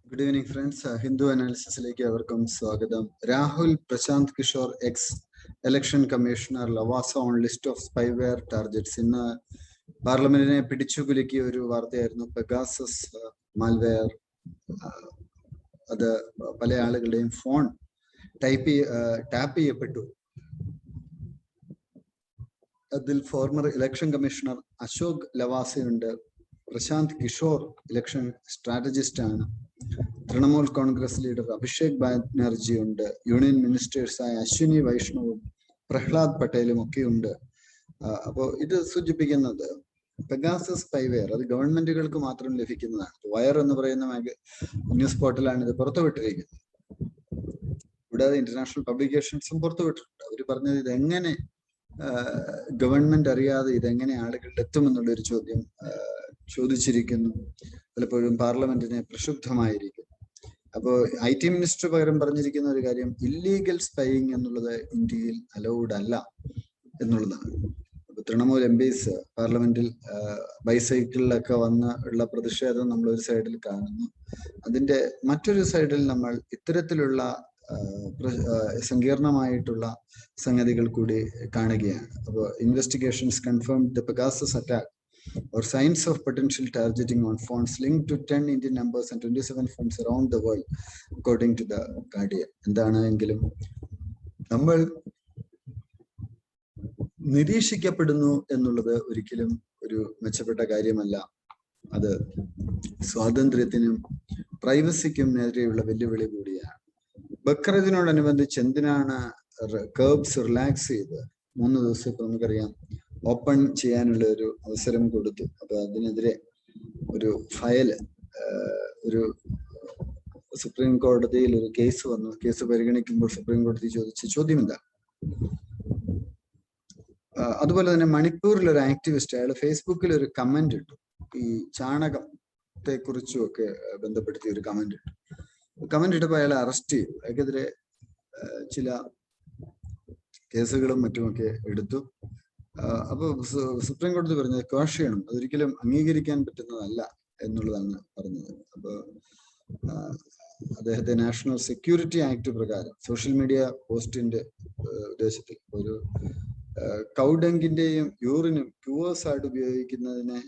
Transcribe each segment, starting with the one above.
Good evening, friends. Hindu analysis-ലേക്ക് അവർക്കും സ്വാഗതം. Rahul Prashant Kishor ex election commissioner Lavasa on list of spyware targets. ഇന്ന് പാർലമെന്റിനെ പിടിച്ചുകുലുക്കിയ ഒരു വാർത്തയായിരുന്നു പെഗാസസ് മാൽവെയർ. അത് പല ആളുകളുടെയും ഫോൺ ടാപ്പ് ചെയ്യപ്പെട്ടു. അതിൽ ഫോർമർ ഇലക്ഷൻ കമ്മീഷണർ അശോക് ലവാസയുണ്ട്. പ്രശാന്ത് കിഷോർ ഇലക്ഷൻ സ്ട്രാറ്റജിസ്റ്റ് ആണ്. തൃണമൂൽ കോൺഗ്രസ് ലീഡർ അഭിഷേക് ബാനർജി ഉണ്ട്. യൂണിയൻ മിനിസ്റ്റേഴ്സായ അശ്വിനി വൈഷ്ണവും പ്രഹ്ലാദ് പട്ടേലും ഒക്കെ ഉണ്ട്. അപ്പോൾ ഇത് സൂചിപ്പിക്കുന്നത് പെഗാസസ് സ്പൈവെയർ അത് ഗവൺമെന്റുകൾക്ക് മാത്രം ലഭിക്കുന്നതാണ്. വയർ എന്ന് പറയുന്ന ന്യൂസ് പോർട്ടലാണ് ഇത് പുറത്തുവിട്ടിരിക്കുന്നത്. കൂടാതെ ഇന്റർനാഷണൽ പബ്ലിക്കേഷൻസും പുറത്തുവിട്ടിട്ടുണ്ട്. അവർ പറഞ്ഞത് ഇതെങ്ങനെ ഗവൺമെന്റ് അറിയാതെ ഇതെങ്ങനെ ആളുകളിൽ എത്തുമെന്നുള്ളൊരു ചോദ്യം ചോദിച്ചിരിക്കുന്നു. പലപ്പോഴും പാർലമെന്റിനെ പ്രക്ഷുബ്ധമായിരിക്കും. അപ്പോൾ IT മിനിസ്റ്റർ പകരം പറഞ്ഞിരിക്കുന്ന ഒരു കാര്യം ഇല്ലീഗൽ സ്പൈയിങ് എന്നുള്ളത് ഇന്ത്യയിൽ അലൗഡ് അല്ല എന്നുള്ളതാണ്. അപ്പൊ തൃണമൂൽ MPs പാർലമെന്റിൽ ബൈസൈക്കിളിലൊക്കെ വന്ന് ഉള്ള പ്രതിഷേധം നമ്മൾ ഒരു സൈഡിൽ കാണുന്നു. അതിന്റെ മറ്റൊരു സൈഡിൽ നമ്മൾ ഇത്തരത്തിലുള്ള സങ്കീർണമായിട്ടുള്ള സംഗതികൾ കൂടി കാണുകയാണ്. അപ്പോൾ investigations confirm the Pegasus attack or signs of potential targeting on phones linked to 10 Indian numbers and 27 phones around the world, according to the Guardian. എന്താണെങ്കിലും നമ്മൾ നിരീക്ഷിക്കപ്പെടുന്നു എന്നുള്ളത് ഒരിക്കലും ഒരു മെച്ചപ്പെട്ട കാര്യമല്ല. അത് സ്വാതന്ത്ര്യത്തിനും പ്രൈവസിക്കും നേരെയുള്ള വെല്ലുവിളി കൂടിയാണ്. ബക്രീദിനോടനുബന്ധിച്ച് എന്തിനാണ് കർബ്സ് റിലാക്സ് ചെയ്ത് 3 ദിവസം ഇപ്പൊ നമുക്കറിയാം ഓപ്പൺ ചെയ്യാനുള്ള ഒരു അവസരം കൊടുത്തു. അപ്പൊ അതിനെതിരെ ഒരു ഫയൽ ഒരു സുപ്രീം കോടതിയിൽ ഒരു കേസ് വന്നു. കേസ് പരിഗണിക്കുമ്പോൾ സുപ്രീം കോടതി ചോദിച്ച ചോദ്യം എന്താ? അതുപോലെ തന്നെ മണിപ്പൂരിൽ ഒരു ആക്ടിവിസ്റ്റ് അയാൾ ഫേസ്ബുക്കിൽ ഒരു കമന്റ് ഇട്ടു. ഈ ചാണകത്തെ കുറിച്ചും ഒക്കെ ബന്ധപ്പെടുത്തി ഒരു കമന്റ് ഇട്ടു. കമന്റ് ഇട്ടപ്പോൾ അയാളെ അറസ്റ്റ് ചെയ്തു. അയാൾക്കെതിരെ ചില കേസുകളും മറ്റുമൊക്കെ എടുത്തു. അപ്പൊ സുപ്രീം കോടതി പറഞ്ഞത് ക്വാഷ് ചെയ്യണം, അതൊരിക്കലും അംഗീകരിക്കാൻ പറ്റുന്നതല്ല എന്നുള്ളതാണ് പറഞ്ഞത്. അപ്പൊ അദ്ദേഹത്തെ നാഷണൽ സെക്യൂരിറ്റി ആക്ട് പ്രകാരം സോഷ്യൽ മീഡിയ പോസ്റ്റിന്റെ ഉദ്ദേശത്തിൽ ഒരു കൗഡങ്കിന്റെയും യൂറിനും ക്യൂവേഴ്സ് ആയിട്ട് ഉപയോഗിക്കുന്നതിനെ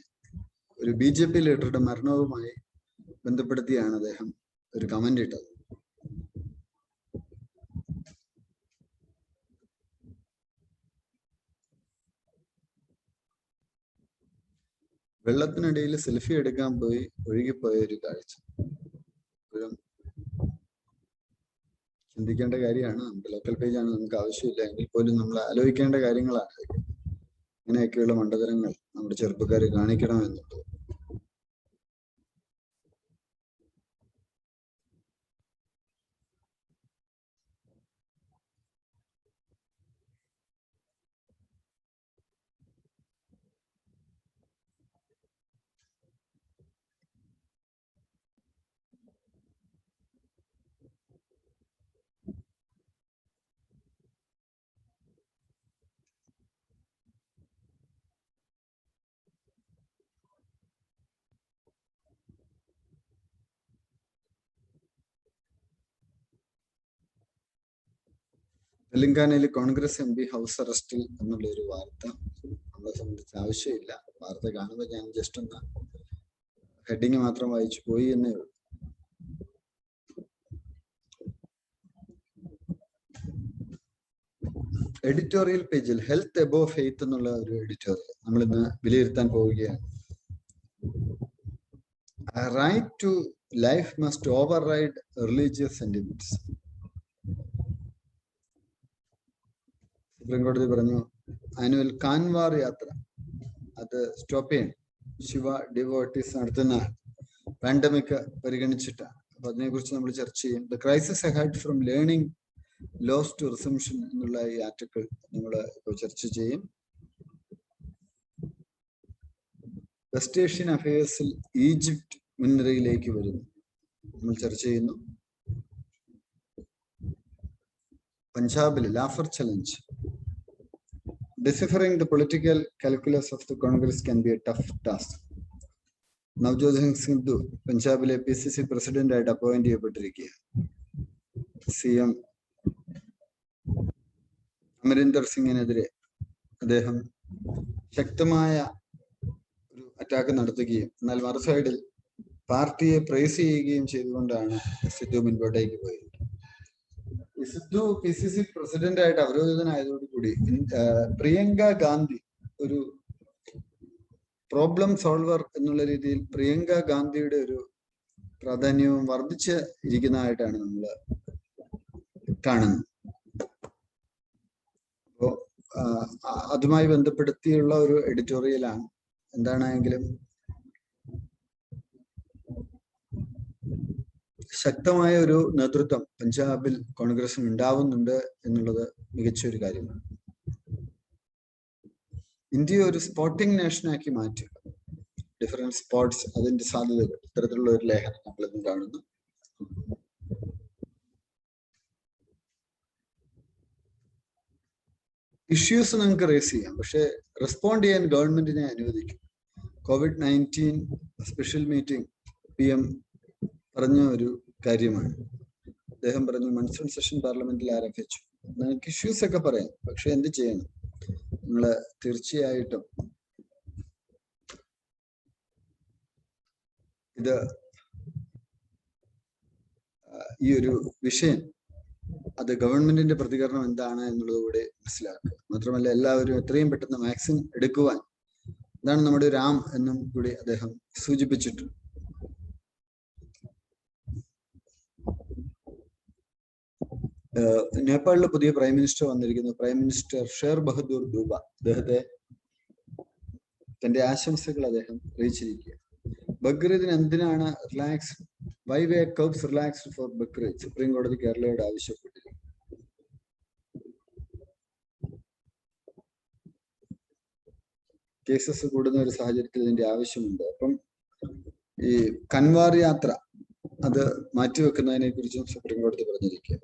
ഒരു BJP ലീഡറുടെ മരണവുമായി ബന്ധപ്പെടുത്തിയാണ് അദ്ദേഹം ഒരു കമന്റ് ഇട്ടത്. വെള്ളത്തിനിടയിൽ സെൽഫി എടുക്കാൻ പോയി ഒഴുകിപ്പോയ ഒരു കാഴ്ച ചിന്തിക്കേണ്ട കാര്യമാണ്. നമ്മുടെ ലോക്കൽ പേജാണ്, നമുക്ക് ആവശ്യമില്ല എങ്കിൽ പോലും നമ്മൾ ആലോചിക്കേണ്ട കാര്യങ്ങളാണ്. ഇങ്ങനെയൊക്കെയുള്ള മണ്ടതരങ്ങൾ നമ്മുടെ ചെറുപ്പക്കാർ കാണിക്കണം എന്നുള്ളത്. തെലങ്കാനയിൽ കോൺഗ്രസ് MP ഹൗസ് അറസ്റ്റിൽ എന്നുള്ള ഒരു വാർത്ത നമ്മളെ സംബന്ധിച്ച് ആവശ്യമില്ല. വാർത്ത കാണുമ്പോൾ ഞാൻ ജസ്റ്റ് ഒന്ന് ഹെഡിങ് മാത്രം വായിച്ചു പോയി എന്നേ ഉള്ളൂ. എഡിറ്റോറിയൽ പേജിൽ ഹെൽത്ത് എബോ ഫെയ്ത്ത് എന്നുള്ള ഒരു എഡിറ്റോറിയൽ നമ്മൾ ഇന്ന് വിലയിരുത്താൻ പോവുകയാണ്. Right to life must override religious sentiments. Supreme കോടതി പറഞ്ഞു ആനുവൽ കാൻവാർ യാത്ര അത് സ്റ്റോപ്പ് ചെയ്യണം. ശിവ ഡിവോട്ടീസ് നടത്തുന്ന പാൻഡമിക് പരിഗണിച്ചിട്ടാണ്. അപ്പൊ അതിനെക്കുറിച്ച് നമ്മൾ ചർച്ച ചെയ്യും. The crisis ahead from learning loss to resumption എന്നുള്ള ഈ ആർട്ടിക്കിൾ നമ്മൾ ഇപ്പോൾ ചർച്ച ചെയ്യും. വെസ്റ്റ് ഏഷ്യൻ അഫയേഴ്സിൽ ഈജിപ്റ്റ് മുൻനിരയിലേക്ക് വരുന്നു, നമ്മൾ ചർച്ച ചെയ്യുന്നു. പഞ്ചാബിൽ laughter challenge. Deciphering the political calculus of the Congress can be a tough task. Navjot Singh Sidhu പഞ്ചാബിലെ PCC പ്രസിഡന്റായിട്ട് അപ്പോയിന്റ് ചെയ്യപ്പെട്ടിരിക്കുകയാണ്. CM അമരീന്ദർ സിംഗിനെതിരെ അദ്ദേഹം ശക്തമായ ഒരു അറ്റാക്ക് നടത്തുകയും എന്നാൽ മറുസൈഡിൽ പാർട്ടിയെ പ്രൈസ് ചെയ്യുകയും ചെയ്തുകൊണ്ടാണ് സിദ്ധു മുൻപോട്ടേക്ക് പോയത്. സിദ്ധു PCC പ്രസിഡന്റായിട്ട് അവരോധിതനായതോടുകൂടി പ്രിയങ്ക ഗാന്ധി ഒരു പ്രോബ്ലം സോൾവർ എന്നുള്ള രീതിയിൽ പ്രിയങ്ക ഗാന്ധിയുടെ ഒരു പ്രാധാന്യവും വർദ്ധിച്ച് ഇരിക്കുന്നതായിട്ടാണ് നമ്മൾ കാണുന്നത്. അപ്പോ അതുമായി ബന്ധപ്പെടുത്തിയുള്ള ഒരു എഡിറ്റോറിയലാണ്. എന്താണെങ്കിലും ശക്തമായ ഒരു നേതൃത്വം പഞ്ചാബിൽ കോൺഗ്രസിന് ഉണ്ടാവുന്നുണ്ട് എന്നുള്ളത് മികച്ച ഒരു കാര്യമാണ്. ഇന്ത്യയെ ഒരു സ്പോർട്ടിംഗ് നേഷനാക്കി മാറ്റുക, ഡിഫറെന്റ് സ്പോർട്സ്, അതിന്റെ സാധ്യതകൾ, ഇത്തരത്തിലുള്ള ഒരു ലേഖനം നമ്മളിന്ന് കാണുന്നു. ഇഷ്യൂസ് നിങ്ങൾക്ക് റേസ് ചെയ്യാം, പക്ഷെ റെസ്പോണ്ട് ചെയ്യാൻ ഗവൺമെന്റിനെ അനുവദിക്കും. COVID-19 സ്പെഷ്യൽ മീറ്റിംഗ് PM പറഞ്ഞ ഒരു കാര്യമാണ്. അദ്ദേഹം പറഞ്ഞു മൺസൂൺ സെഷൻ പാർലമെന്റിൽ ആരംഭിച്ചു, നിങ്ങൾക്ക് ഇഷ്യൂസ് ഒക്കെ പറയാം, പക്ഷെ എന്ത് ചെയ്യണം, നിങ്ങള് തീർച്ചയായിട്ടും ഇത് ഈ ഒരു വിഷയം അത് ഗവൺമെന്റിന്റെ പ്രതികരണം എന്താണ് എന്നുള്ളത് കൂടെ മനസ്സിലാക്കുക. മാത്രമല്ല എല്ലാവരും എത്രയും പെട്ടെന്ന് വാക്സിൻ എടുക്കുവാൻ, ഇതാണ് നമ്മുടെ രാം എന്നും കൂടി അദ്ദേഹം സൂചിപ്പിച്ചിട്ടുണ്ട്. നേപ്പാളിലെ പുതിയ പ്രൈം മിനിസ്റ്റർ വന്നിരിക്കുന്നു, പ്രൈം മിനിസ്റ്റർ ഷേർ ബഹദൂർ ദൂബ. അദ്ദേഹത്തെ തന്റെ ആശംസകൾ അദ്ദേഹം അറിയിച്ചിരിക്കുക. ബക്രീദിന് എന്തിനാണ് റിലാക്സ്, വൈ വേ കർബ്സ് റിലാക്സ്ഡ് ഫോർ ബക്രീദ്, സുപ്രീം കോടതി കേരളയോട് ആവശ്യപ്പെട്ടിരുന്നു. കേസസ് കൂടുന്ന ഒരു സാഹചര്യത്തിൽ ഇതിന്റെ ആവശ്യമുണ്ട്. അപ്പം ഈ കൻവാർ യാത്ര അത് മാറ്റിവെക്കുന്നതിനെ കുറിച്ചും സുപ്രീം കോടതി പറഞ്ഞിരിക്കുക.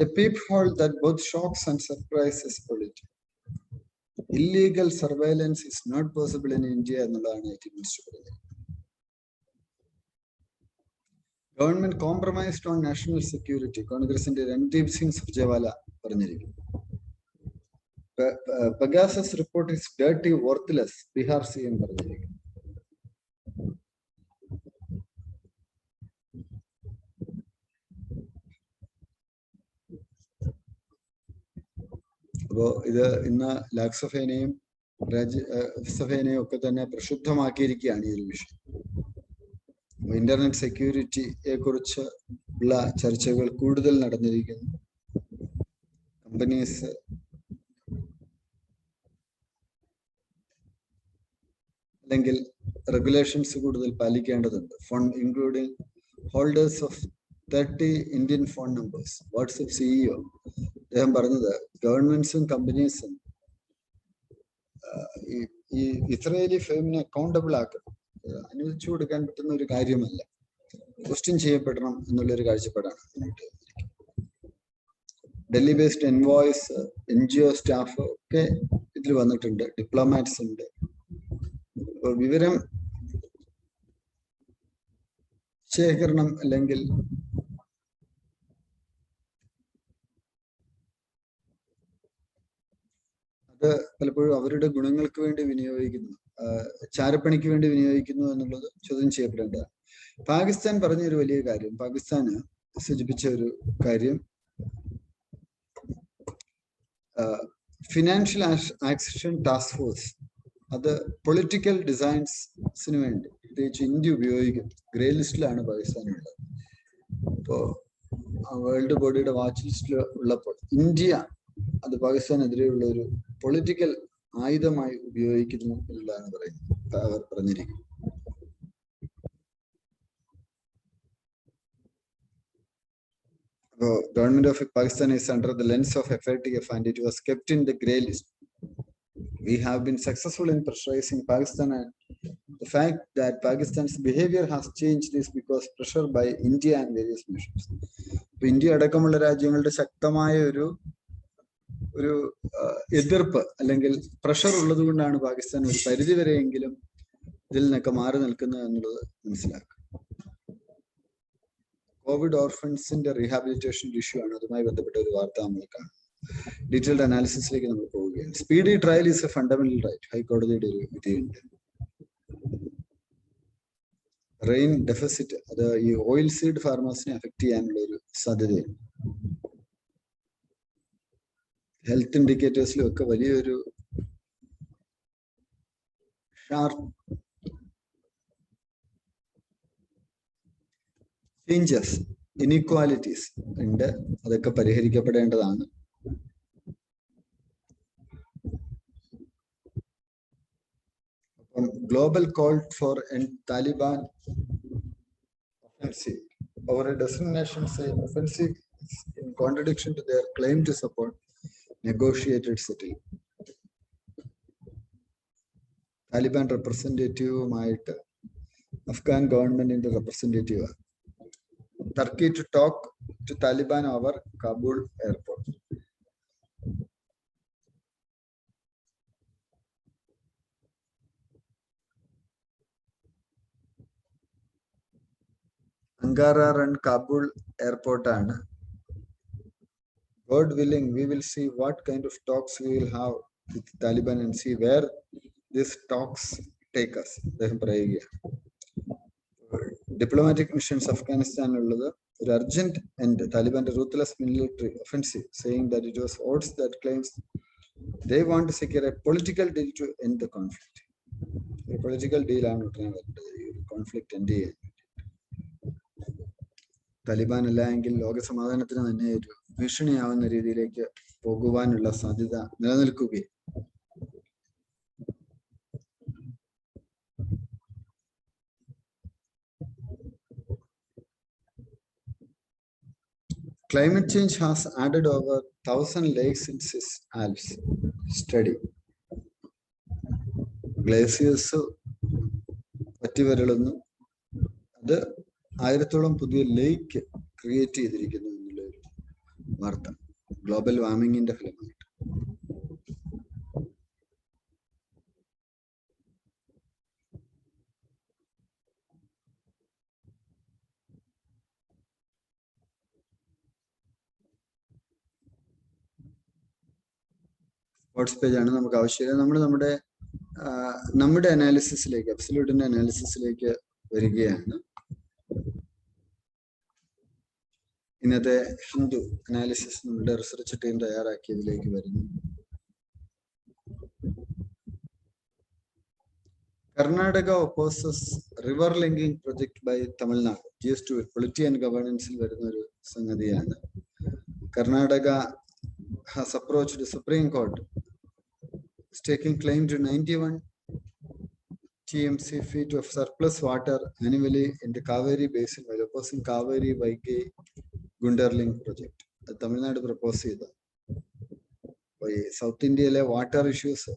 A peephole that both shocks and surprises politics. Illegal surveillance is not possible in India എന്നുള്ളതാണ് IT മിനിസ്റ്റർ പറഞ്ഞത്. Government compromised on national security, കോൺഗ്രസിന്റെ രൺദീപ് സിംഗ് സുർജേവാല പറഞ്ഞിരിക്കുന്നു. Pegasus report is dirty worthless, Bihar CM പറഞ്ഞിരിക്കുന്നു. അപ്പോ ഇത് ഇന്ന് ലോക്സഭേനെയും രാജ്യസഭേനെയും ഒക്കെ തന്നെ പ്രക്ഷുബ്ധമാക്കിയിരിക്കുകയാണ് ഈ ഒരു വിഷയം. ഇന്റർനെറ്റ് സെക്യൂരിറ്റിയെ കുറിച്ച് ഉള്ള ചർച്ചകൾ കൂടുതൽ നടന്നിരിക്കുന്നു. കമ്പനീസ് അല്ലെങ്കിൽ റെഗുലേഷൻസ് കൂടുതൽ പാലിക്കേണ്ടതുണ്ട്. Phone including holders of 30 Indian phone numbers. WhatsApp CEO അദ്ദേഹം പറഞ്ഞത് ഗവൺമെന്റ്സും കമ്പനീസും ഈ ഇസ്രായേലി ഫേമിനെ അക്കൗണ്ടബിൾ ആക്കണം, അനുവദിച്ചു കൊടുക്കാൻ പറ്റുന്ന ഒരു കാര്യമല്ല, ക്വസ്റ്റ്യൻ ചെയ്യപ്പെടണം എന്നുള്ളൊരു കാഴ്ചപ്പാടാണ് മുന്നോട്ട് വന്നിരിക്കുന്നത്. ഡൽഹി ബേസ്ഡ് എൻവോയ്സ്, NGO സ്റ്റാഫ് ഒക്കെ ഇതിൽ വന്നിട്ടുണ്ട്, ഡിപ്ലോമാറ്റ്സ് ഉണ്ട്. വിവരം ശേഖരണം അല്ലെങ്കിൽ അത് പലപ്പോഴും അവരുടെ ഗുണങ്ങൾക്ക് വേണ്ടി വിനിയോഗിക്കുന്നു, ചാരപ്പണിക്ക് വേണ്ടി വിനിയോഗിക്കുന്നു എന്നുള്ളത് ചോദ്യം ചെയ്യപ്പെടേണ്ടതാണ്. പാകിസ്ഥാൻ പറഞ്ഞ ഒരു വലിയ കാര്യം, പാകിസ്ഥാന് സൂചിപ്പിച്ച ഒരു കാര്യം, ഫിനാൻഷ്യൽ ആക്ഷൻ ടാസ്ക് ഫോഴ്സ് അത് പൊളിറ്റിക്കൽ ഡിസൈൻസിന് വേണ്ടി പ്രത്യേകിച്ച് ഇന്ത്യ ഉപയോഗിക്കും. ഗ്രേ ലിസ്റ്റിലാണ് പാകിസ്ഥാനുള്ളത്. ഇപ്പോ വേൾഡ് ബോഡിയുടെ വാച്ച് ലിസ്റ്റിൽ ഉള്ളപ്പോൾ ഇന്ത്യ അത് പാകിസ്ഥാനെതിരെയുള്ള ഒരു പൊളിറ്റിക്കൽ ആയുധമായി ഉപയോഗിക്കുന്നു എന്നുള്ളതാണ് പറയുന്നത്, അവർ പറഞ്ഞിരിക്കുന്നത്. So, government of Pakistan is under the lens of FATF and it was kept in the grey list. We have been successful in pressurizing Pakistan and The fact that Pakistan's behavior has changed is because pressure by India and various nations. India അടക്കമുള്ള രാജ്യങ്ങളുടെ ശക്തമായ ഒരു എതിർപ്പ് അല്ലെങ്കിൽ pressure ഉള്ളത് കൊണ്ടാണ് പാകിസ്ഥാൻ ഒരു പരിധി വരെയെങ്കിലും ഇതിൽ നിന്നൊക്കെ മാറി നിൽക്കുന്നത് എന്നുള്ളത് മനസ്സിലാക്കുക. കോവിഡ് ഓർഫൻസിന്റെ റീഹാബിലിറ്റേഷൻ ഇഷ്യൂ ആണ്, അതുമായി ബന്ധപ്പെട്ട ഒരു വാർത്ത നമ്മൾ കാണും. ഡീറ്റെയിൽഡ് അനാലിസിസിലേക്ക് നമ്മൾ പോവുകയാണ്. Speedy trial is a fundamental right, ഹൈക്കോടതിയുടെ ഒരു വിധിയുണ്ട്. റെയിൻ ഡെഫിസിറ്റ്, അത് ഈ ഓയിൽ സീഡ് ഫാർമേഴ്സിനെ അഫക്ട് ചെയ്യാനുള്ള ഒരു സാധ്യതയുണ്ട്. ഹെൽത്ത് ഇൻഡിക്കേറ്റേഴ്സിലും ഒക്കെ വലിയൊരു ഷാർപ്പ് ചേഞ്ചസ്, ഇനീക്വാലിറ്റീസ് ഉണ്ട്, അതൊക്കെ പരിഹരിക്കപ്പെടേണ്ടതാണ്. അപ്പം global call for Taliban offensive over a dozen nations say offensive in contradiction to their claim to support negotiated settlement. Taliban റെപ്രസെന്റേറ്റീവുമായിട്ട് അഫ്ഗാൻ ഗവൺമെന്റിന്റെ representative Turkey to talk to Taliban over Kabul airport. Ankara run Kabul airport ആണ്. God willing, we will see what kind of talks we will have with Taliban and see where these talks take us. അദ്ദേഹം പറയുകയാണ്. Diplomatic missions അഫ്ഗാനിസ്ഥാനിലുള്ളത് ഒരു urgent end താലിബാന്റെ ruthless military offensive, saying that it was odds that claims they want to secure a political deal to end the conflict. ഒരു political ഡീലാണ് ഉടനെ വരേണ്ടത് ഈ ഒരു കോൺഫ്ലിക്റ്റ് എൻഡ് ചെയ്യാൻ. താലിബാൻ അല്ല എങ്കിൽ ലോക സമാധാനത്തിന് തന്നെ ഒരു ഭീഷണിയാവുന്ന രീതിയിലേക്ക് പോകുവാനുള്ള സാധ്യത നിലനിൽക്കുകയും climate change has added over 1,000 lakes in Swiss Alps study. Glaciers പറ്റിവരളുന്നു, അത് 1000-ഓളം പുതിയ ലേക്ക് ക്രിയേറ്റ് ചെയ്തിരിക്കുന്നു എന്നുള്ള ഒരു വാർത്ത ഗ്ലോബൽ വാർമിങ്ങിന്റെ ഫലമായിട്ട്. സ്പോർട്സ് പേജാണ് നമുക്ക് ആവശ്യമില്ല. നമ്മൾ നമ്മുടെ അനാലിസിസിലേക്ക്, അബ്സല്യൂട്ടിന്റെ അനാലിസിസിലേക്ക് വരികയാണ്. ഇന്നത്തെ ഹിന്ദു അനാലിസിസ് നമ്മുടെ റിസർച്ച് ടീം തയ്യാറാക്കിയതിലേക്ക് വരുന്നു. Karnataka opposes river linking project by Tamil Nadu. GS2 polity and ഗവേണൻസിൽ വരുന്ന ഒരു സംഗതിയാണ്. Karnataka has approached the Supreme Court, staking claim to 91 TMC feet of surplus water annually in the Kaveri basin while opposing Kaveri Vaigai Gundarling project. അത് Tamil Nadu propose ചെയ്ത ഈ south ഇന്ത്യയിലെ water issues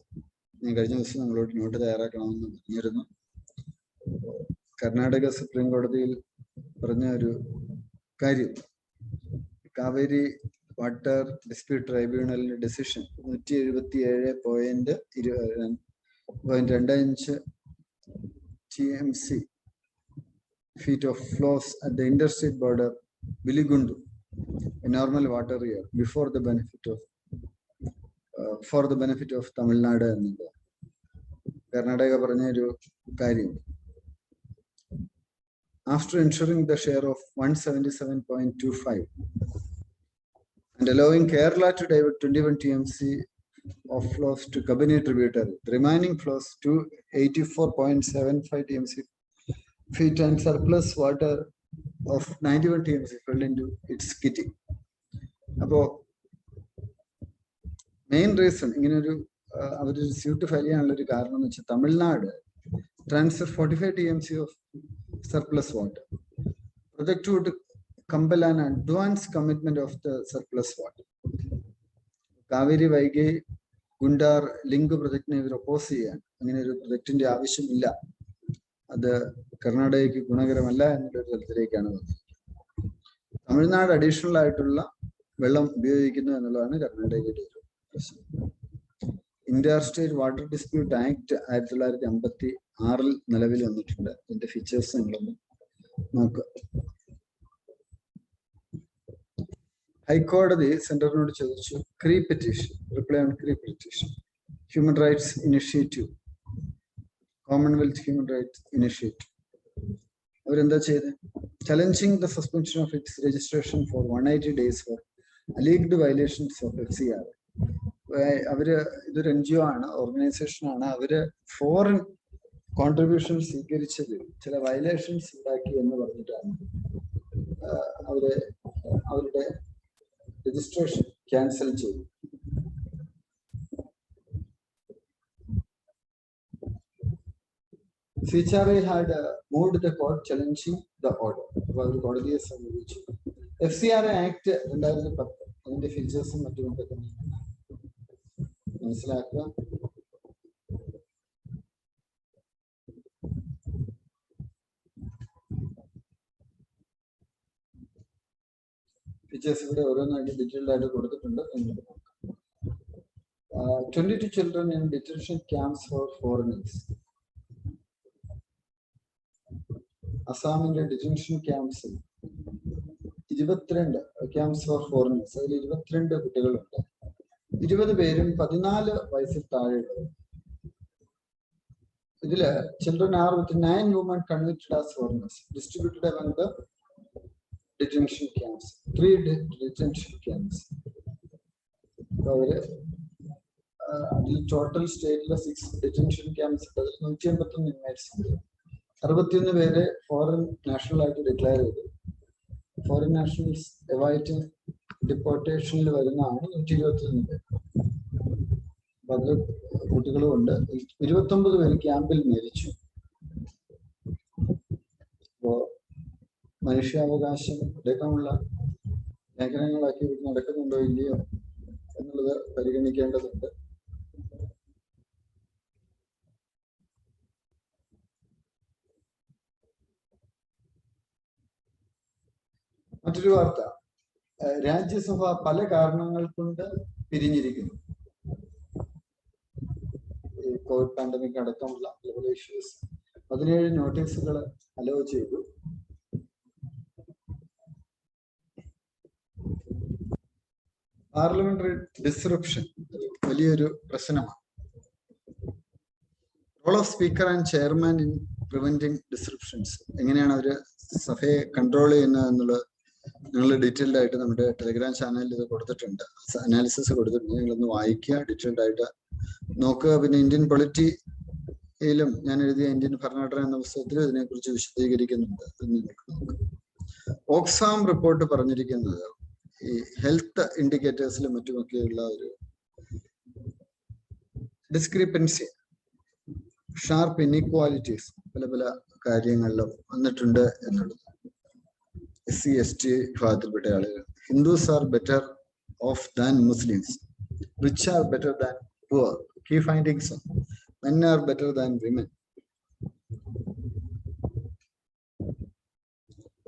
ഞാൻ കഴിഞ്ഞ ദിവസം നമ്മളോട് നോട്ട് തയ്യാറാക്കണമെന്ന് പറഞ്ഞിരുന്നു. കർണാടക സുപ്രീം കോടതിയിൽ പറഞ്ഞ ഒരു കാര്യം, കാവേരി വാട്ടർ ഡിസ്പ്യൂട്ട് ട്രൈബ്യൂണലിന്റെ decision 177.25 TMC feet of flows at the interstate border Viligundu, a normal water year before the benefit of for the benefit of Tamil Nadu എന്നത് കർണാടക പറഞ്ഞ ഒരു കാര്യം. After ensuring the share of 177.25 and allowing Kerala to divert 21 TMC of flows to Kabini tributary, the remaining flows to 84.75 TMC feet and surplus water of 91 TMC fell into its kitty. അപ്പോൾ main reason ഇങ്ങനെ ഒരു അവര് suit file ചെയ്യാനുള്ള ഒരു കാരണം എന്ന് വെച്ചാൽ Tamil Nadu transfer 45 TMC of surplus water. Project would compel an advance commitment of the surplus water. Kaveri Vaigai Gundar link പ്രൊജക്ടിനെ ഇവർ ഒപ്പോസ് ചെയ്യാൻ, അങ്ങനെ ഒരു പ്രൊജക്ടിന്റെ ആവശ്യമില്ല അത് കർണാടകയ്ക്ക് ഗുണകരമല്ല എന്നുള്ളൊരു തലത്തിലേക്കാണ് വന്നത്. തമിഴ്നാട് അഡീഷണൽ ആയിട്ടുള്ള വെള്ളം ഉപയോഗിക്കുന്നു എന്നുള്ളതാണ് കർണാടകയുടെ ഒരു പ്രശ്നം. Inter state water dispute act 1956 നിലവിൽ വന്നിട്ടുണ്ട്. ഇതിന്റെ ഫീച്ചേഴ്സ് നിങ്ങളൊന്ന് നോക്കുക. ഹൈക്കോടതി സെന്ററിനോട് ചോദിച്ചു CHRI petition, reply on CHRI petition, human rights initiative, commonwealth human rights initiative. അവരെന്താ ചെയ്ത്? Challenging the suspension of its registration for 180 days for alleged violations of FCR. ഇതൊരു NGO ആണ്, ഓർഗനൈസേഷൻ ആണ്. അവര് ഫോറിൻ കോൺട്രിബ്യൂഷൻ സ്വീകരിച്ചത് ചില വയലേഷൻസ് ഉണ്ടാക്കി എന്ന് പറഞ്ഞിട്ടാണ് അവരുടെ രജിസ്ട്രേഷൻ ക്യാൻസൽ ചെയ്തു. FCRA had moved the court challenging the order. അപ്പോൾ അവർ കോടതിയെ സമീപിച്ചു. FCRA ആക്ട് 2010 അതിന്റെ ഫീച്ചേഴ്സും മറ്റും മനസ്സിലാക്കുക. ഫീച്ചേഴ്സ് ഇവിടെ ഓരോന്നായിട്ട് ഡീറ്റെയിൽഡ് ആയിട്ട് കൊടുത്തിട്ടുണ്ട്. 22 children in detention camps for foreigners. അസാമിന്റെ ഡിറ്റൻഷൻ ക്യാമ്പ്സിൽ 22 ക്യാമ്പ്സ് ഫോർ ഫോറിനേഴ്സ്, അതിൽ 22 കുട്ടികളുണ്ട്. 20 പേരും 14 വയസ്സിൽ താഴെയുള്ളത്. ഇതില് children are with 9 women convicted as foreigners distributed among the detention camps. 3 detention camps. അവര് അതിൽ ടോട്ടൽ സ്റ്റേറ്റിലെ 6 detention camps 181 inmates ഉണ്ട്. 61 പേരെ ഫോറിൻ നാഷണൽ ആയിട്ട് ഡിക്ലെയർ ചെയ്തു. ഫോറിൻ നാഷണൽസ് എവൈറ്റിംഗ് ഡിപ്പോർട്ടേഷനിൽ വരുന്നതാണ് 121 പേര്. അത് കുട്ടികളും ഉണ്ട്. 29 പേര് ക്യാമ്പിൽ മരിച്ചു. അപ്പോ മനുഷ്യാവകാശം അടക്കമുള്ള ലേഖനങ്ങളാക്കി നടക്കുന്നുണ്ടോ ഇല്ലയോ എന്നുള്ളത് പരിഗണിക്കേണ്ടതുണ്ട്. മറ്റൊരു വാർത്ത, രാജ്യസഭ പല കാരണങ്ങൾ കൊണ്ട് പിരിഞ്ഞിരിക്കുന്നു. കോവിഡ് പാൻഡമിക് അടക്കമുള്ള ഗ്ലോബൽ ഇഷ്യൂസ് 17 നോട്ടീസുകൾ അലോ ചെയ്തു. പാർലമെന്ററി ഡിസ്റപ്ഷൻ വലിയൊരു പ്രശ്നമാണ്. Role of speaker and chairman in preventing disruptions, എങ്ങനെയാണ് അവര് സഭയെ കൺട്രോൾ ചെയ്യുന്നത് എന്നുള്ളത് നിങ്ങൾ ഡീറ്റെയിൽഡ് ആയിട്ട് നമ്മുടെ ടെലിഗ്രാം ചാനലിൽ ഇത് കൊടുത്തിട്ടുണ്ട്, അനാലിസിസ് കൊടുത്തിട്ടുണ്ട്. നിങ്ങളൊന്ന് വായിക്കുക, ഡീറ്റെയിൽഡ് ആയിട്ട് നോക്കുക. പിന്നെ ഇന്ത്യൻ പൊളിറ്റിയിലും ഞാൻ എഴുതിയ ഇന്ത്യൻ ഭരണഘടന എന്ന പുസ്തകത്തിൽ ഇതിനെക്കുറിച്ച് വിശദീകരിക്കുന്നുണ്ട്. ഓക്സാം റിപ്പോർട്ട് പറഞ്ഞിരിക്കുന്നത് ഈ ഹെൽത്ത് ഇൻഡിക്കേറ്റേഴ്സിലും മറ്റുമൊക്കെയുള്ള ഒരു ഡിസ്ക്രിപ്പൻസി, ഷാർപ്പ് ഇൻഇക്വാലിറ്റീസ് പല പല കാര്യങ്ങളിലും വന്നിട്ടുണ്ട് എന്നുള്ളത്. SC ST വിഭാഗത്തിൽപ്പെട്ട ആളുകൾ, Hindus are better off than Muslims, rich are better than poor, key findings, men are better than women.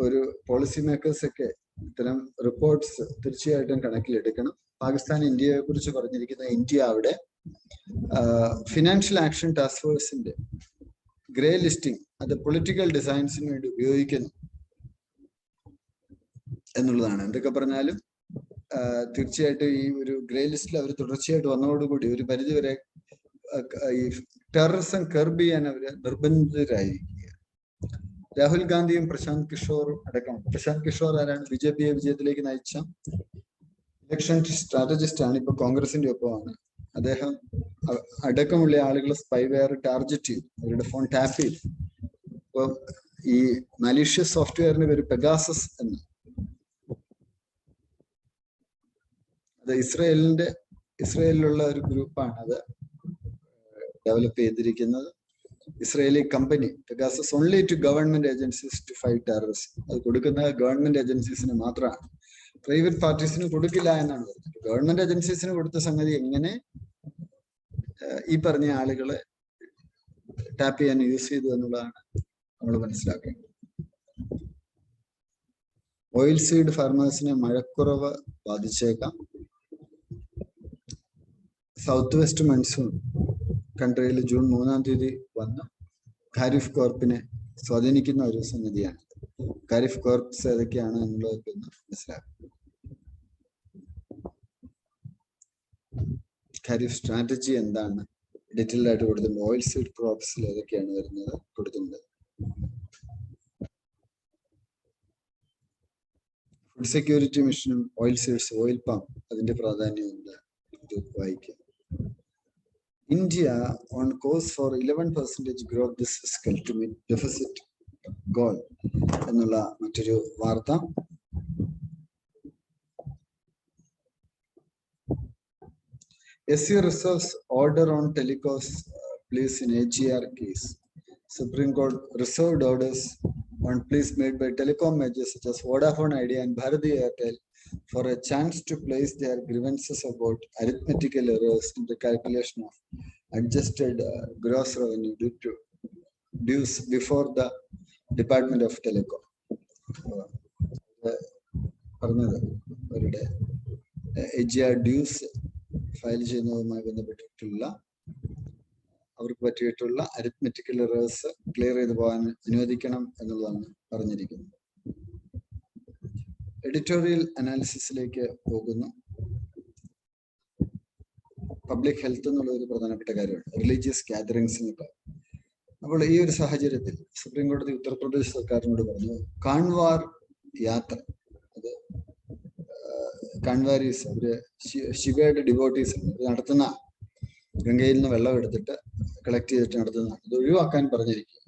ഒരു പോളിസി മേക്കേഴ്സ് ഒക്കെ ഇത്തരം റിപ്പോർട്ട്സ് തീർച്ചയായിട്ടും കണക്കിലെടുക്കണം. പാകിസ്ഥാൻ ഇന്ത്യയെ കുറിച്ച് പറഞ്ഞിരിക്കുന്ന ഇന്ത്യ അവിടെ ഫിനാൻഷ്യൽ ആക്ഷൻ ടാസ്ക് ഫോഴ്സിന്റെ ഗ്രേ ലിസ്റ്റിംഗ് അത് പൊളിറ്റിക്കൽ ഡിസൈൻസിന് വേണ്ടി ഉപയോഗിക്കുന്നു എന്നുള്ളതാണ്. എന്തൊക്കെ പറഞ്ഞാലും തീർച്ചയായിട്ടും ഈ ഒരു ഗ്രേ ലിസ്റ്റിൽ അവർ തുടർച്ചയായിട്ട് വന്നതോടുകൂടി ഒരു പരിധിവരെ ഈ ടെററിസം കർബ് ചെയ്യാൻ അവര് നിർബന്ധിതരായിരിക്കുക. രാഹുൽ ഗാന്ധിയും പ്രശാന്ത് കിഷോറും അടക്കം. പ്രശാന്ത് കിഷോർ ആരാണ്? BJP വിജയത്തിലേക്ക് നയിച്ച ഇലക്ഷൻ സ്ട്രാറ്റജിസ്റ്റ് ആണ്, ഇപ്പൊ കോൺഗ്രസിന്റെ ഒപ്പമാണ്. അദ്ദേഹം അടക്കമുള്ള ആളുകളെ സ്പൈവെയർ ടാർഗറ്റ് ചെയ്തു, അവരുടെ ഫോൺ ടാപ്പ് ചെയ്തു. അപ്പൊ ഈ മലീഷ്യസ് സോഫ്റ്റ്വെയറിന് പേര് പെഗാസസ് എന്ന്. അത് ഇസ്രയേലിലുള്ള ഒരു ഗ്രൂപ്പാണ് അത് ഡെവലപ്പ് ചെയ്തിരിക്കുന്നത്. Israeli company Pegasus only to government agencies to fight terrorism. അത് കൊടുക്കുന്നത് ഗവൺമെന്റ് ഏജൻസീസിന് മാത്രമാണ്, പ്രൈവറ്റ് പാർട്ടീസിന് കൊടുക്കില്ല എന്നാണ് പറഞ്ഞത്. ഗവൺമെന്റ് ഏജൻസീസിന് കൊടുത്ത സംഗതി എങ്ങനെ ഈ പറഞ്ഞ ആളുകളെ ടാപ്പ് ചെയ്യാൻ യൂസ് ചെയ്തു എന്നുള്ളതാണ് നമ്മൾ മനസ്സിലാക്കേണ്ടത്. ഓയിൽ സീഡ് ഫാർമേഴ്സിനെ മഴക്കുറവ് ബാധിച്ചേക്കാം. സൗത്ത് വെസ്റ്റ് മൺസൂൺ കൺട്രിയിൽ ജൂൺ 3-ാം തീയതി വന്ന് ഖാരിഫ് കോർപ്പിനെ സ്വാധീനിക്കുന്ന ഒരു സംഗതിയാണ്. ഖാരിഫ് കോർപ്സ് ഏതൊക്കെയാണ് എന്നുള്ളതൊക്കെ ഒന്ന് മനസ്സിലാക്കാം. ഖാരിഫ് സ്ട്രാറ്റജി എന്താണ് ഡീറ്റെയിൽ ആയിട്ട് കൊടുത്തിട്ടുണ്ട്. ഓയിൽ സീഡ് ക്രോപ്സിൽ ഏതൊക്കെയാണ് വരുന്നത് കൊടുത്തിട്ടുണ്ട്. ഫുഡ് സെക്യൂരിറ്റി മിഷനും ഓയിൽ സീഡ്സ്, ഓയിൽ പാം, അതിന്റെ പ്രാധാന്യം ഉണ്ട്. വായിക്കാം. India on course for 11% growth this fiscal to meet deficit goal എന്നുള്ള മറ്റൊരു വാർത്ത. SC reserves order on telecos pleas in AGR case. Supreme Court reserved orders on pleas made by telecom majors such as Vodafone Idea and Bharti Airtel for a chance to place their grievances about arithmetical errors in the calculation of adjusted gross revenue due to dues before the Department of Telecom. AGR dues file ചെയ്യുന്നതുമായി ബന്ധപ്പെട്ടിട്ടുള്ള അവർക്ക് പറ്റിയിട്ടുള്ള അരിത്മെറ്റിക്കൽ errors clear ചെയ്ത് പോകാൻ അനുവദിക്കണം എന്നുള്ളതാണ് പറഞ്ഞിരിക്കുന്നത്. Editorial അനാലിസിസിലേക്ക് പോകുന്നു. പബ്ലിക് ഹെൽത്ത് എന്നുള്ള ഒരു പ്രധാനപ്പെട്ട കാര്യമാണ്, റിലീജിയസ് ഗ്യാതറിങ്സിനൊക്കെ. അപ്പോൾ ഈ ഒരു സാഹചര്യത്തിൽ സുപ്രീം കോടതി ഉത്തർപ്രദേശ് സർക്കാരിനോട് പറഞ്ഞു, കാൺവാർ യാത്ര, അത് കാൺവാരീസ്, അവര് ശിവയുടെ ഡിവോട്ടീസ് നടത്തുന്ന, ഗംഗയിൽ നിന്ന് വെള്ളം എടുത്തിട്ട് കളക്ട് ചെയ്തിട്ട് നടത്തുന്നതാണ്, ഇത് ഒഴിവാക്കാൻ പറഞ്ഞിരിക്കുക.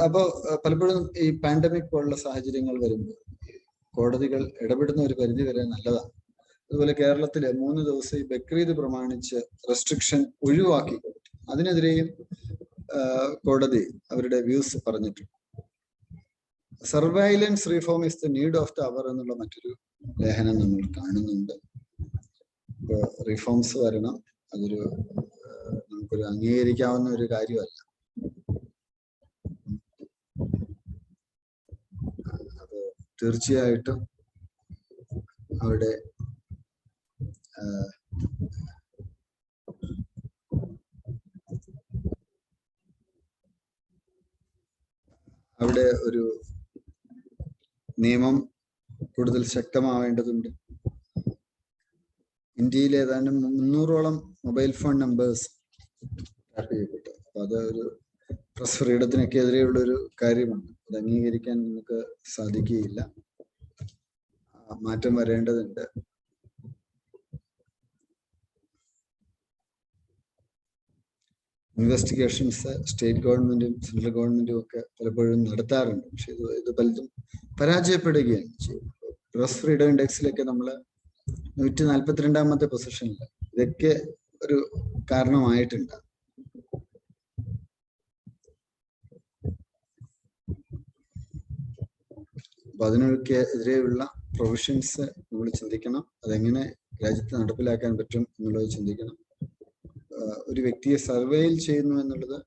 അപ്പോൾ പലപ്പോഴും ഈ പാൻഡമിക് പോലുള്ള സാഹചര്യങ്ങൾ വരുമ്പോൾ കോടതികൾ ഇടപെടുന്ന ഒരു പരിധി വരെ നല്ലതാണ്. അതുപോലെ കേരളത്തില് 3 ദിവസം ഈ ബക്രീദ് പ്രമാണിച്ച് റെസ്ട്രിക്ഷൻ ഒഴിവാക്കി, അതിനെതിരെയും കോടതി അവരുടെ വ്യൂസ് പറഞ്ഞിട്ടുണ്ട്. Surveillance reform is the need of the അവർ എന്നുള്ള മറ്റൊരു ലേഖനം നമ്മൾ കാണുന്നുണ്ട്. റിഫോംസ് വരണം, അതൊരു നമുക്കൊരു അംഗീകരിക്കാവുന്ന ഒരു കാര്യമല്ല. അത് തീർച്ചയായിട്ടും അവിടെ ഒരു നിയമം കൂടുതൽ ശക്തമാവേണ്ടതുണ്ട്. ഇന്ത്യയിൽ ഏതാണ്ട് 300ഓളം മൊബൈൽ ഫോൺ നമ്പേഴ്സ് ടാപ്പ് ചെയ്യപ്പെട്ടു. അപ്പൊ അത് ഒരു പ്രസ് ഫ്രീഡത്തിനൊക്കെ എതിരെയുള്ള ഒരു കാര്യമാണ്. അത് അംഗീകരിക്കാൻ നമുക്ക് സാധിക്കുകയില്ല. മാറ്റം വരേണ്ടതുണ്ട്. ഇൻവെസ്റ്റിഗേഷൻസ് സ്റ്റേറ്റ് ഗവൺമെന്റും സെൻട്രൽ ഗവൺമെന്റും ഒക്കെ പലപ്പോഴും നടത്താറുണ്ട്. പക്ഷെ ഇത് പലതും പരാജയപ്പെടുകയാണ് ചെയ്യുന്നത്. പ്രസ് ഫ്രീഡം ഇൻഡെക്സിലൊക്കെ നമ്മൾ 142ാമത്തെ പൊസിഷനിൽ. ഇതൊക്കെ ഒരു കാരണമായിട്ടുണ്ട്. അപ്പൊ അതിനൊക്കെ എതിരെയുള്ള പ്രൊവിഷൻസ് നമ്മൾ ചിന്തിക്കണം. അതെങ്ങനെ രാജ്യത്ത് നടപ്പിലാക്കാൻ പറ്റും എന്നുള്ളത് ചിന്തിക്കണം. ഒരു വ്യക്തിയെ സർവൈൽ ചെയ്യുന്നു എന്നുള്ളത്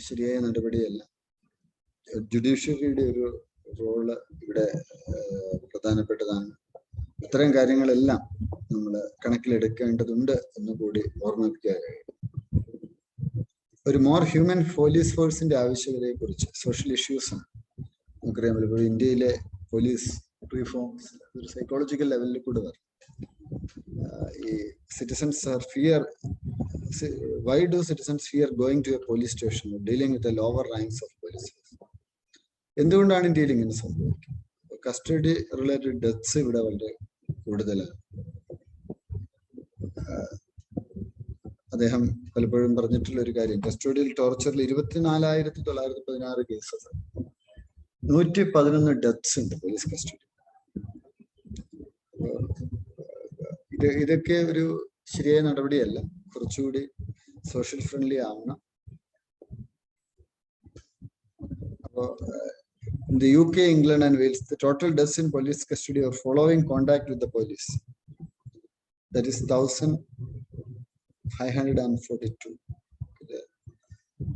ശരിയായ നടപടിയല്ല. ജുഡീഷ്യറിയുടെ ഒരു റോള് ഇവിടെ പ്രധാനപ്പെട്ടതാണ്. ഇത്തരം കാര്യങ്ങളെല്ലാം നമ്മൾ കണക്കിലെടുക്കേണ്ടതുണ്ട് എന്ന് കൂടി ഓർമ്മിപ്പിക്കുക കഴിയും. ഒരു മോർ ഹ്യൂമൻ പോലീസ് ഫോഴ്സിന്റെ ആവശ്യകതയെ കുറിച്ച് സോഷ്യൽ ഇഷ്യൂസ് ആണ്. നമുക്കറിയാൻ പറ്റും ഇന്ത്യയിലെ പോലീസ് റീഫോംസ് ഒരു സൈക്കോളജിക്കൽ ലെവലിൽ കൂടെ വരും. ഈ citizens are fear. Why do citizens fear going to a police station or dealing with the lower ranks of police? എന്തുകൊണ്ടാണ് ഇന്ത്യയിൽ ഇങ്ങനെ സംഭവിക്കുന്നത്? കസ്റ്റഡി റിലേറ്റഡ് ഡെത്ത്സ് ഇവിടെ വളരെ കൂടുതലാണ്. അദ്ദേഹം പലപ്പോഴും പറഞ്ഞിട്ടുള്ള ഒരു കാര്യം, കസ്റ്റഡിയൽ ടോർച്ചറിൽ 24,916 കേസസ്, 111 ഡെത്ത്സ് ഉണ്ട് പോലീസ് കസ്റ്റഡി. ഇതൊക്കെ ഒരു ശരിയായ നടപടിയല്ല. കുറച്ചുകൂടി സോഷ്യൽ ഫ്രണ്ട്ലി ആവണം. അപ്പോൾ in the UK, England and Wales, the total deaths in police custody or following contact with the police, that is 1,542.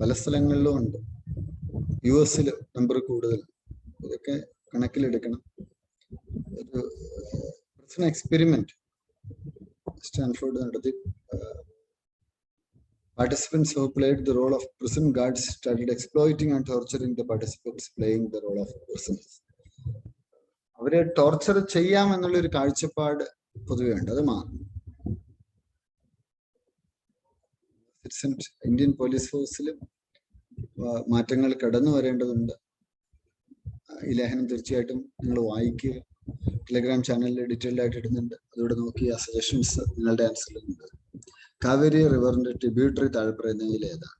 പല സ്ഥലങ്ങളിലും ഉണ്ട്. US-ൽ നമ്പർ കൂടുതൽ. ഇതൊക്കെ കണക്കിലെടുക്കണം. ഒരു പ്രസൻ എക്സ്പെരിമെന്റ് സ്റ്റാൻഫോർഡ് നടത്തി. Participants who played the role of prison guards started exploiting and torturing the participants playing the role of prisoners. അവരെ torture ചെയ്യാം എന്നുള്ളൊരു കാഴ്ചപ്പാട് പൊതുവെ ഉണ്ട്. അത് മാറും. ഇന്ത്യൻ പോലീസ് ഫോഴ്സിൽ മാറ്റങ്ങൾ കടന്നു വരേണ്ടതുണ്ട്. ഈ ലേഖനം തീർച്ചയായിട്ടും നിങ്ങൾ വായിക്കുക. ടെലഗ്രാം ചാനലിൽ ഡീറ്റെയിൽഡ് ആയിട്ട് ഇടുന്നുണ്ട്. അതുകൂടെ നോക്കി ആ സജഷൻസ് നിങ്ങളുടെ ആൻസറിലുണ്ട്. കാവേരി റിവറിന്റെ ട്രിബ്യൂട്ടറി താഴെ പറയുന്നതിൽ ഏതാണ്?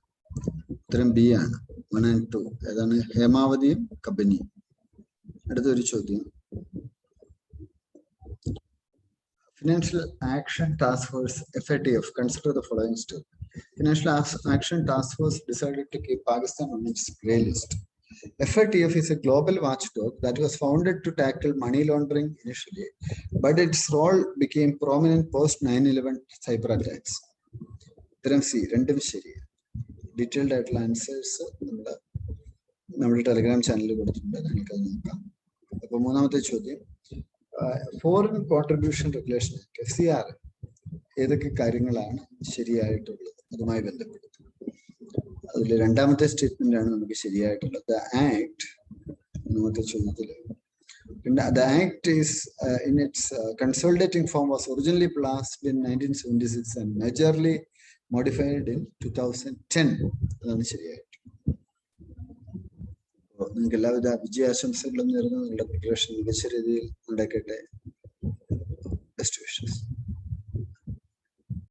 ഉത്തരം ബി ആണ്. 1 and 2. ഏതാണ്? ഹേമാവതിയും കബനിയും. അടുത്തൊരു ചോദ്യം. Financial Action Task Force FATF consider the following statement. Financial Action Task Force decided to keep Pakistan on its grey list. FATF is a global watchdog that was founded to tackle money laundering initially, but its role became prominent post 9/11 cyber attacks. ഉത്തരം C. രണ്ടും ശരിയാണ്. Detailed ആയിട്ടുള്ള answers നമ്മുടെ Telegram ചാനലിൽ കൊടുത്തിട്ടുണ്ട്. നിങ്ങൾക്കത് നോക്കാം. അപ്പൊ മൂന്നാമത്തെ ചോദ്യം, foreign contribution regulation act FCR ഏതൊക്കെ കാര്യങ്ങളാണ് ശരിയായിട്ടുള്ളത്? അതുമായി ബന്ധപ്പെടുത്തി അതിൽ രണ്ടാമത്തെ സ്റ്റേറ്റ്മെന്റ് ആണ് നമുക്ക് ശരിയായിട്ടുള്ളത്. ദ ആക്ട് ഒന്നാമത്തെ ചോദ്യത്തിൽ. പിന്നെ the act is in its consolidating form was originally passed in 1976 and majorly modified in 2010. അതാണ് ശരിയായിട്ട്. നിങ്ങൾക്ക് എല്ലാവിധ വിജയാശംസകളും നേരുന്നു. നിങ്ങളുടെ പ്രിപ്പറേഷൻ മികച്ച രീതിയിൽ നടക്കട്ടെ. Best wishes.